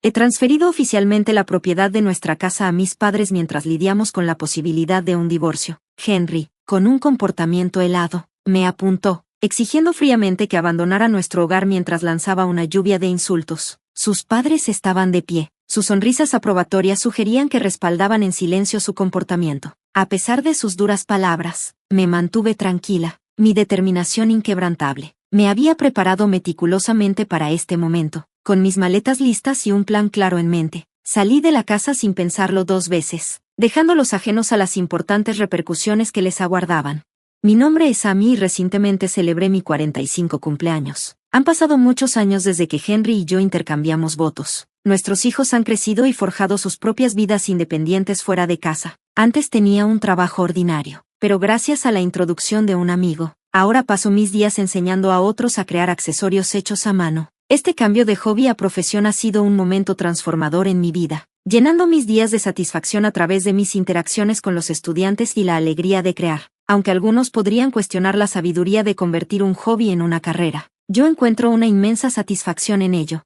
He transferido oficialmente la propiedad de nuestra casa a mis padres mientras lidiamos con la posibilidad de un divorcio. Henry, con un comportamiento helado, me apuntó, exigiendo fríamente que abandonara nuestro hogar mientras lanzaba una lluvia de insultos. Sus padres estaban de pie. Sus sonrisas aprobatorias sugerían que respaldaban en silencio su comportamiento. A pesar de sus duras palabras, me mantuve tranquila, mi determinación inquebrantable. Me había preparado meticulosamente para este momento, con mis maletas listas y un plan claro en mente. Salí de la casa sin pensarlo 2 veces, dejándolos ajenos a las importantes repercusiones que les aguardaban. Mi nombre es Amy y recientemente celebré mi 45 cumpleaños. Han pasado muchos años desde que Henry y yo intercambiamos votos. Nuestros hijos han crecido y forjado sus propias vidas independientes fuera de casa. Antes tenía un trabajo ordinario, pero gracias a la introducción de un amigo, ahora paso mis días enseñando a otros a crear accesorios hechos a mano. Este cambio de hobby a profesión ha sido un momento transformador en mi vida, llenando mis días de satisfacción a través de mis interacciones con los estudiantes y la alegría de crear. Aunque algunos podrían cuestionar la sabiduría de convertir un hobby en una carrera, yo encuentro una inmensa satisfacción en ello.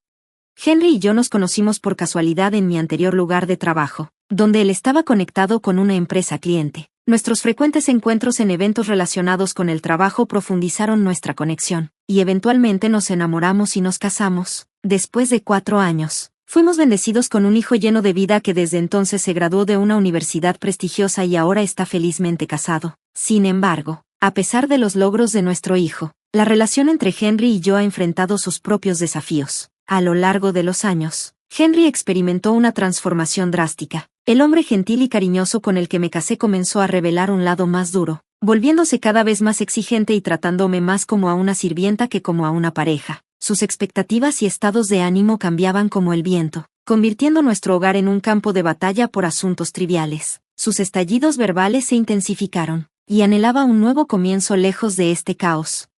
Henry y yo nos conocimos por casualidad en mi anterior lugar de trabajo, donde él estaba conectado con una empresa cliente. Nuestros frecuentes encuentros en eventos relacionados con el trabajo profundizaron nuestra conexión, y eventualmente nos enamoramos y nos casamos. Después de 4 años, fuimos bendecidos con un hijo lleno de vida que desde entonces se graduó de una universidad prestigiosa y ahora está felizmente casado. Sin embargo, a pesar de los logros de nuestro hijo, la relación entre Henry y yo ha enfrentado sus propios desafíos. A lo largo de los años, Henry experimentó una transformación drástica. El hombre gentil y cariñoso con el que me casé comenzó a revelar un lado más duro, volviéndose cada vez más exigente y tratándome más como a una sirvienta que como a una pareja. Sus expectativas y estados de ánimo cambiaban como el viento, convirtiendo nuestro hogar en un campo de batalla por asuntos triviales. Sus estallidos verbales se intensificaron, y anhelaba un nuevo comienzo lejos de este caos.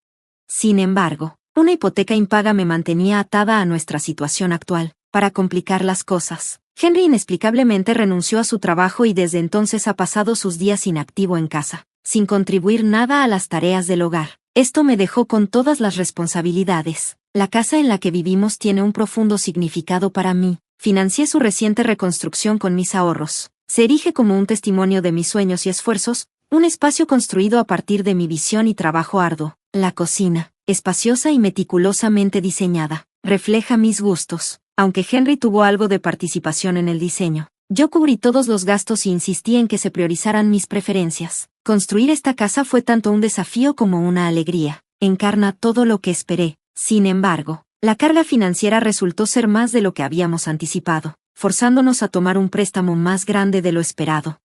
Sin embargo, una hipoteca impaga me mantenía atada a nuestra situación actual. Para complicar las cosas, Henry inexplicablemente renunció a su trabajo y desde entonces ha pasado sus días inactivo en casa, sin contribuir nada a las tareas del hogar. Esto me dejó con todas las responsabilidades. La casa en la que vivimos tiene un profundo significado para mí. Financié su reciente reconstrucción con mis ahorros. Se erige como un testimonio de mis sueños y esfuerzos, un espacio construido a partir de mi visión y trabajo arduo. La cocina, espaciosa y meticulosamente diseñada, refleja mis gustos. Aunque Henry tuvo algo de participación en el diseño, yo cubrí todos los gastos y insistí en que se priorizaran mis preferencias. Construir esta casa fue tanto un desafío como una alegría. Encarna todo lo que esperé. Sin embargo, la carga financiera resultó ser más de lo que habíamos anticipado, forzándonos a tomar un préstamo más grande de lo esperado.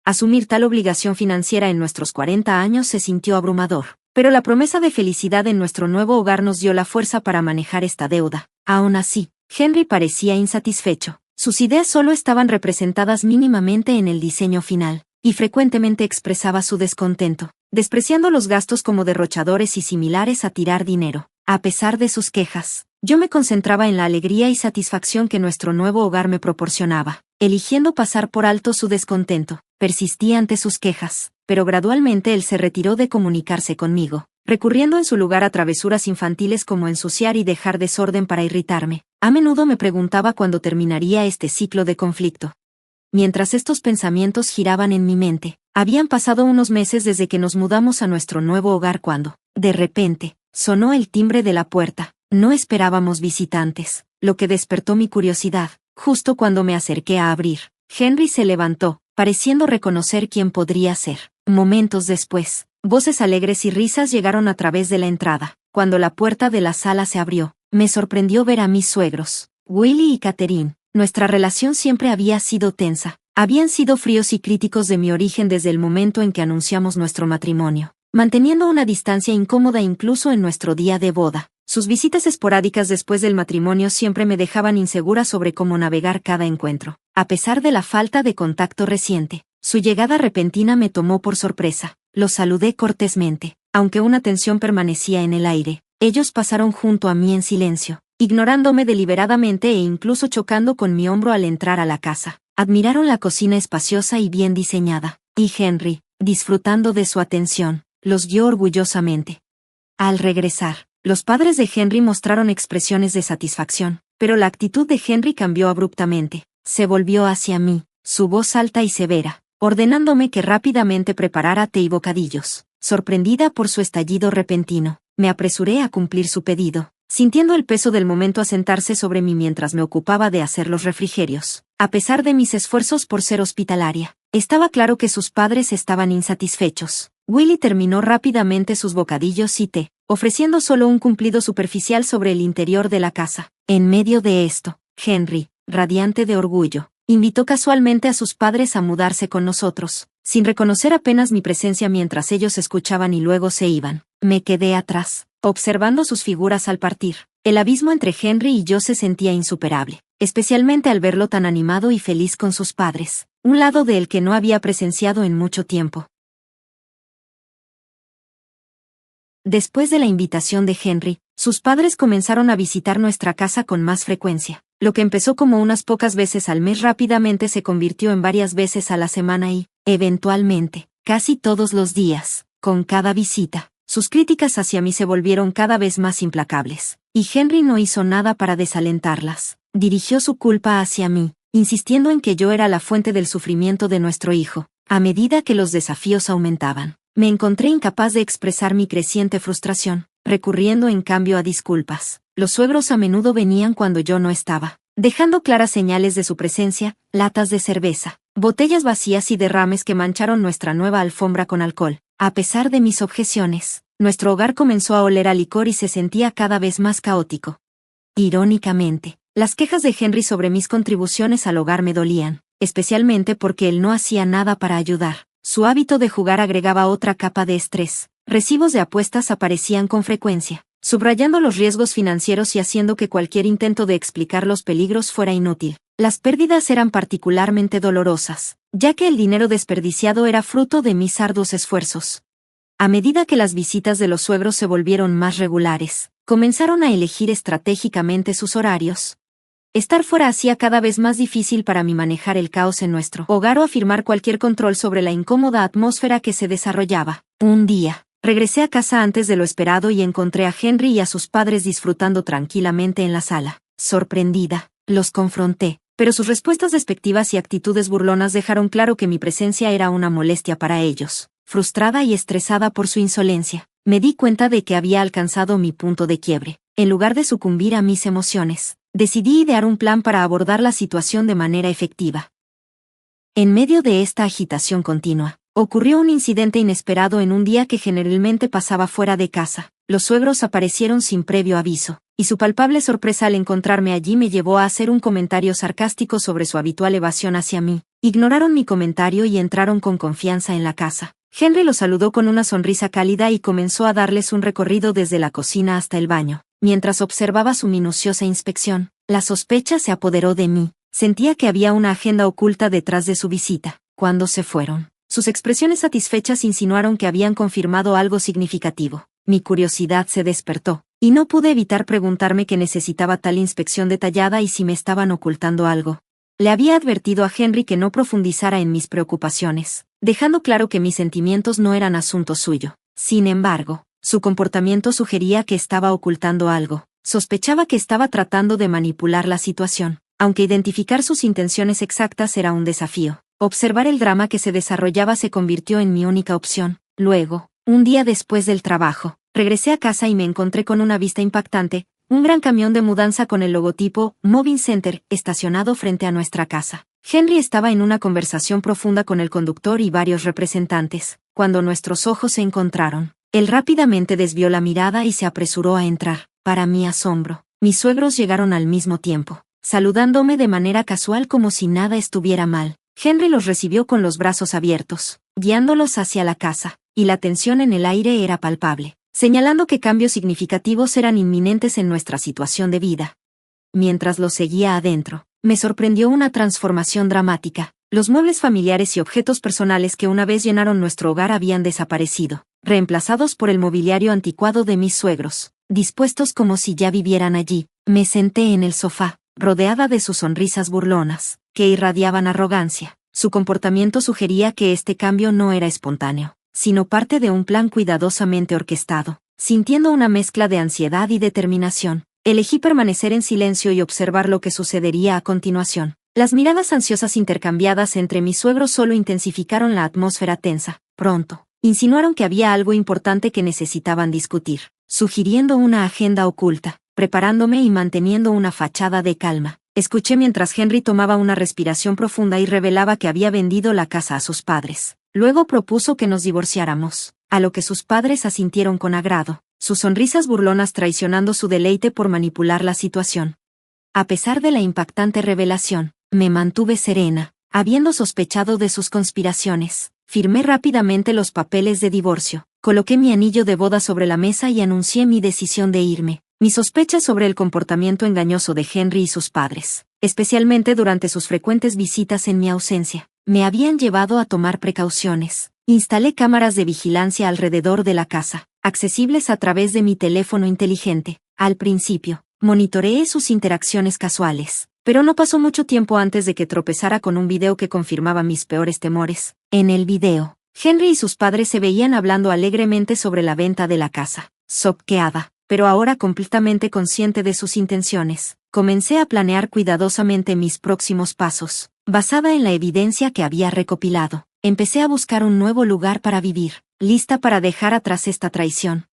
Asumir tal obligación financiera en nuestros 40 años se sintió abrumador, pero la promesa de felicidad en nuestro nuevo hogar nos dio la fuerza para manejar esta deuda. Aún así, Henry parecía insatisfecho. Sus ideas solo estaban representadas mínimamente en el diseño final, y frecuentemente expresaba su descontento, despreciando los gastos como derrochadores y similares a tirar dinero. A pesar de sus quejas, yo me concentraba en la alegría y satisfacción que nuestro nuevo hogar me proporcionaba. Eligiendo pasar por alto su descontento, persistí ante sus quejas, pero gradualmente él se retiró de comunicarse conmigo, recurriendo en su lugar a travesuras infantiles como ensuciar y dejar desorden para irritarme. A menudo me preguntaba cuándo terminaría este ciclo de conflicto. Mientras estos pensamientos giraban en mi mente, habían pasado unos meses desde que nos mudamos a nuestro nuevo hogar cuando, de repente, sonó el timbre de la puerta. No esperábamos visitantes, lo que despertó mi curiosidad. Justo cuando me acerqué a abrir, Henry se levantó, pareciendo reconocer quién podría ser. Momentos después, voces alegres y risas llegaron a través de la entrada. Cuando la puerta de la sala se abrió, me sorprendió ver a mis suegros, Willie y Catherine. Nuestra relación siempre había sido tensa. Habían sido fríos y críticos de mi origen desde el momento en que anunciamos nuestro matrimonio, manteniendo una distancia incómoda incluso en nuestro día de boda. Sus visitas esporádicas después del matrimonio siempre me dejaban insegura sobre cómo navegar cada encuentro. A pesar de la falta de contacto reciente, su llegada repentina me tomó por sorpresa. Los saludé cortésmente, aunque una tensión permanecía en el aire. Ellos pasaron junto a mí en silencio, ignorándome deliberadamente e incluso chocando con mi hombro al entrar a la casa. Admiraron la cocina espaciosa y bien diseñada, y Henry, disfrutando de su atención, los guió orgullosamente. Al regresar, los padres de Henry mostraron expresiones de satisfacción, pero la actitud de Henry cambió abruptamente. Se volvió hacia mí, su voz alta y severa, ordenándome que rápidamente preparara té y bocadillos. Sorprendida por su estallido repentino, me apresuré a cumplir su pedido, sintiendo el peso del momento asentarse sobre mí mientras me ocupaba de hacer los refrigerios. A pesar de mis esfuerzos por ser hospitalaria, estaba claro que sus padres estaban insatisfechos. Willie terminó rápidamente sus bocadillos y té, ofreciendo solo un cumplido superficial sobre el interior de la casa. En medio de esto, Henry, radiante de orgullo, invitó casualmente a sus padres a mudarse con nosotros, sin reconocer apenas mi presencia mientras ellos escuchaban y luego se iban. Me quedé atrás, observando sus figuras al partir. El abismo entre Henry y yo se sentía insuperable, especialmente al verlo tan animado y feliz con sus padres, un lado de él que no había presenciado en mucho tiempo. Después de la invitación de Henry, sus padres comenzaron a visitar nuestra casa con más frecuencia. Lo que empezó como unas pocas veces al mes rápidamente se convirtió en varias veces a la semana y, eventualmente, casi todos los días. Con cada visita, sus críticas hacia mí se volvieron cada vez más implacables, y Henry no hizo nada para desalentarlas. Dirigió su culpa hacia mí, insistiendo en que yo era la fuente del sufrimiento de nuestro hijo. A medida que los desafíos aumentaban, me encontré incapaz de expresar mi creciente frustración, recurriendo en cambio a disculpas. Los suegros a menudo venían cuando yo no estaba, dejando claras señales de su presencia, latas de cerveza, botellas vacías y derrames que mancharon nuestra nueva alfombra con alcohol. A pesar de mis objeciones, nuestro hogar comenzó a oler a licor y se sentía cada vez más caótico. Irónicamente, las quejas de Henry sobre mis contribuciones al hogar me dolían, especialmente porque él no hacía nada para ayudar. Su hábito de jugar agregaba otra capa de estrés. Recibos de apuestas aparecían con frecuencia, subrayando los riesgos financieros y haciendo que cualquier intento de explicar los peligros fuera inútil. Las pérdidas eran particularmente dolorosas, ya que el dinero desperdiciado era fruto de mis arduos esfuerzos. A medida que las visitas de los suegros se volvieron más regulares, comenzaron a elegir estratégicamente sus horarios. Estar fuera hacía cada vez más difícil para mí manejar el caos en nuestro hogar o afirmar cualquier control sobre la incómoda atmósfera que se desarrollaba. Un día, regresé a casa antes de lo esperado y encontré a Henry y a sus padres disfrutando tranquilamente en la sala. Sorprendida, los confronté, pero sus respuestas despectivas y actitudes burlonas dejaron claro que mi presencia era una molestia para ellos. Frustrada y estresada por su insolencia, me di cuenta de que había alcanzado mi punto de quiebre. En lugar de sucumbir a mis emociones, decidí idear un plan para abordar la situación de manera efectiva. En medio de esta agitación continua, ocurrió un incidente inesperado en un día que generalmente pasaba fuera de casa. Los suegros aparecieron sin previo aviso, y su palpable sorpresa al encontrarme allí me llevó a hacer un comentario sarcástico sobre su habitual evasión hacia mí. Ignoraron mi comentario y entraron con confianza en la casa. Henry los saludó con una sonrisa cálida y comenzó a darles un recorrido desde la cocina hasta el baño. Mientras observaba su minuciosa inspección, la sospecha se apoderó de mí. Sentía que había una agenda oculta detrás de su visita. Cuando se fueron, sus expresiones satisfechas insinuaron que habían confirmado algo significativo. Mi curiosidad se despertó, y no pude evitar preguntarme qué necesitaba tal inspección detallada y si me estaban ocultando algo. Le había advertido a Henry que no profundizara en mis preocupaciones, dejando claro que mis sentimientos no eran asunto suyo. Sin embargo, su comportamiento sugería que estaba ocultando algo. Sospechaba que estaba tratando de manipular la situación, aunque identificar sus intenciones exactas era un desafío. Observar el drama que se desarrollaba se convirtió en mi única opción. Luego, un día después del trabajo, regresé a casa y me encontré con una vista impactante, un gran camión de mudanza con el logotipo Moving Center estacionado frente a nuestra casa. Henry estaba en una conversación profunda con el conductor y varios representantes. Cuando nuestros ojos se encontraron, él rápidamente desvió la mirada y se apresuró a entrar. Para mi asombro, mis suegros llegaron al mismo tiempo, saludándome de manera casual como si nada estuviera mal. Henry los recibió con los brazos abiertos, guiándolos hacia la casa, y la tensión en el aire era palpable, señalando que cambios significativos eran inminentes en nuestra situación de vida. Mientras los seguía adentro, me sorprendió una transformación dramática. Los muebles familiares y objetos personales que una vez llenaron nuestro hogar habían desaparecido, reemplazados por el mobiliario anticuado de mis suegros, dispuestos como si ya vivieran allí. Me senté en el sofá, rodeada de sus sonrisas burlonas, que irradiaban arrogancia. Su comportamiento sugería que este cambio no era espontáneo, sino parte de un plan cuidadosamente orquestado. Sintiendo una mezcla de ansiedad y determinación, Elegí permanecer en silencio y observar lo que sucedería a continuación. Las miradas ansiosas intercambiadas entre mis suegros solo intensificaron la atmósfera tensa. Pronto, insinuaron que había algo importante que necesitaban discutir, sugiriendo una agenda oculta, preparándome y manteniendo una fachada de calma. Escuché mientras Henry tomaba una respiración profunda y revelaba que había vendido la casa a sus padres. Luego propuso que nos divorciáramos, a lo que sus padres asintieron con agrado, sus sonrisas burlonas traicionando su deleite por manipular la situación. A pesar de la impactante revelación, me mantuve serena, habiendo sospechado de sus conspiraciones. Firmé rápidamente los papeles de divorcio, coloqué mi anillo de boda sobre la mesa y anuncié mi decisión de irme. Mis sospechas sobre el comportamiento engañoso de Henry y sus padres, especialmente durante sus frecuentes visitas en mi ausencia, me habían llevado a tomar precauciones. Instalé cámaras de vigilancia alrededor de la casa, accesibles a través de mi teléfono inteligente. Al principio, monitoreé sus interacciones casuales, pero no pasó mucho tiempo antes de que tropezara con un video que confirmaba mis peores temores. En el video, Henry y sus padres se veían hablando alegremente sobre la venta de la casa. Choqueada, pero ahora completamente consciente de sus intenciones, comencé a planear cuidadosamente mis próximos pasos. Basada en la evidencia que había recopilado, empecé a buscar un nuevo lugar para vivir, lista para dejar atrás esta traición.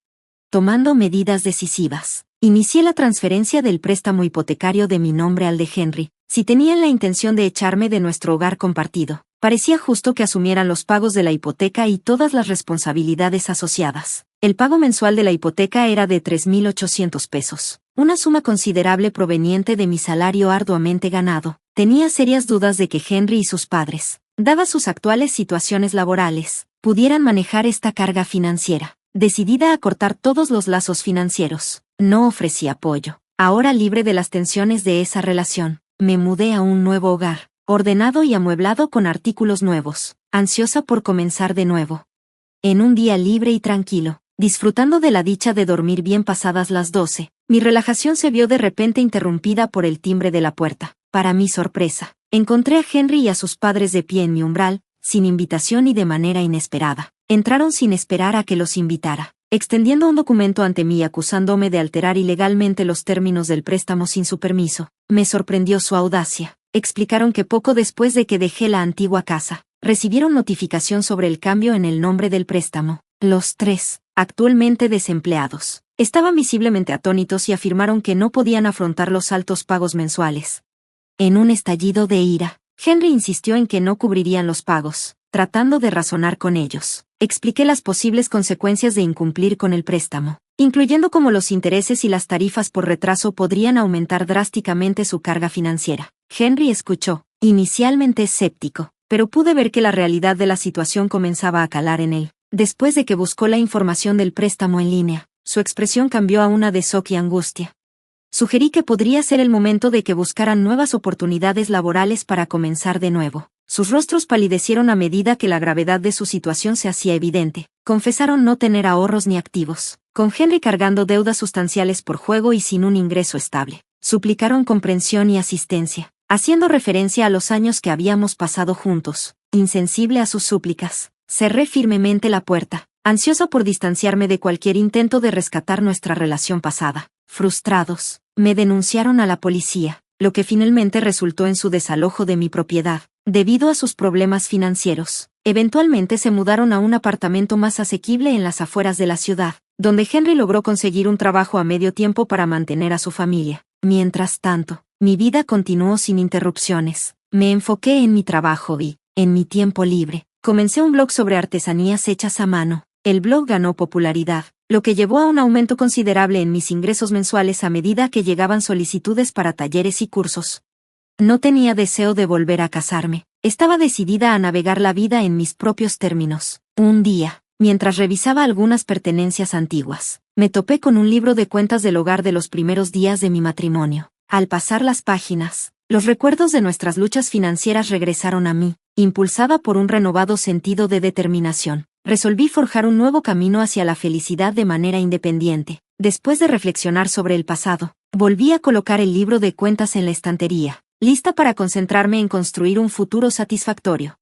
Tomando medidas decisivas, inicié la transferencia del préstamo hipotecario de mi nombre al de Henry. Si tenían la intención de echarme de nuestro hogar compartido, parecía justo que asumieran los pagos de la hipoteca y todas las responsabilidades asociadas. El pago mensual de la hipoteca era de 3.800 pesos, una suma considerable proveniente de mi salario arduamente ganado. Tenía serias dudas de que Henry y sus padres, dadas sus actuales situaciones laborales, pudieran manejar esta carga financiera. Decidida a cortar todos los lazos financieros, no ofrecí apoyo. Ahora libre de las tensiones de esa relación, me mudé a un nuevo hogar, ordenado y amueblado con artículos nuevos, ansiosa por comenzar de nuevo. En un día libre y tranquilo, disfrutando de la dicha de dormir bien pasadas las 12, mi relajación se vio de repente interrumpida por el timbre de la puerta. Para mi sorpresa, encontré a Henry y a sus padres de pie en mi umbral, sin invitación y de manera inesperada. Entraron sin esperar a que los invitara, extendiendo un documento ante mí acusándome de alterar ilegalmente los términos del préstamo sin su permiso. Me sorprendió su audacia. Explicaron que poco después de que dejé la antigua casa, recibieron notificación sobre el cambio en el nombre del préstamo. Los tres, actualmente desempleados, estaban visiblemente atónitos y afirmaron que no podían afrontar los altos pagos mensuales. En un estallido de ira, Henry insistió en que no cubrirían los pagos, tratando de razonar con ellos. Expliqué las posibles consecuencias de incumplir con el préstamo, incluyendo cómo los intereses y las tarifas por retraso podrían aumentar drásticamente su carga financiera. Henry escuchó, inicialmente escéptico, pero pude ver que la realidad de la situación comenzaba a calar en él. Después de que buscó la información del préstamo en línea, su expresión cambió a una de shock y angustia. Sugerí que podría ser el momento de que buscaran nuevas oportunidades laborales para comenzar de nuevo. Sus rostros palidecieron a medida que la gravedad de su situación se hacía evidente. Confesaron no tener ahorros ni activos, con Henry cargando deudas sustanciales por juego y sin un ingreso estable. Suplicaron comprensión y asistencia, haciendo referencia a los años que habíamos pasado juntos. Insensible a sus súplicas, cerré firmemente la puerta, ansiosa por distanciarme de cualquier intento de rescatar nuestra relación pasada. Frustrados, me denunciaron a la policía, lo que finalmente resultó en su desalojo de mi propiedad, debido a sus problemas financieros. Eventualmente se mudaron a un apartamento más asequible en las afueras de la ciudad, donde Henry logró conseguir un trabajo a medio tiempo para mantener a su familia. Mientras tanto, mi vida continuó sin interrupciones. Me enfoqué en mi trabajo y, en mi tiempo libre, comencé un blog sobre artesanías hechas a mano. El blog ganó popularidad, lo que llevó a un aumento considerable en mis ingresos mensuales a medida que llegaban solicitudes para talleres y cursos. No tenía deseo de volver a casarme. Estaba decidida a navegar la vida en mis propios términos. Un día, mientras revisaba algunas pertenencias antiguas, me topé con un libro de cuentas del hogar de los primeros días de mi matrimonio. Al pasar las páginas, los recuerdos de nuestras luchas financieras regresaron a mí, impulsada por un renovado sentido de determinación. Resolví forjar un nuevo camino hacia la felicidad de manera independiente. Después de reflexionar sobre el pasado, volví a colocar el libro de cuentas en la estantería, lista para concentrarme en construir un futuro satisfactorio.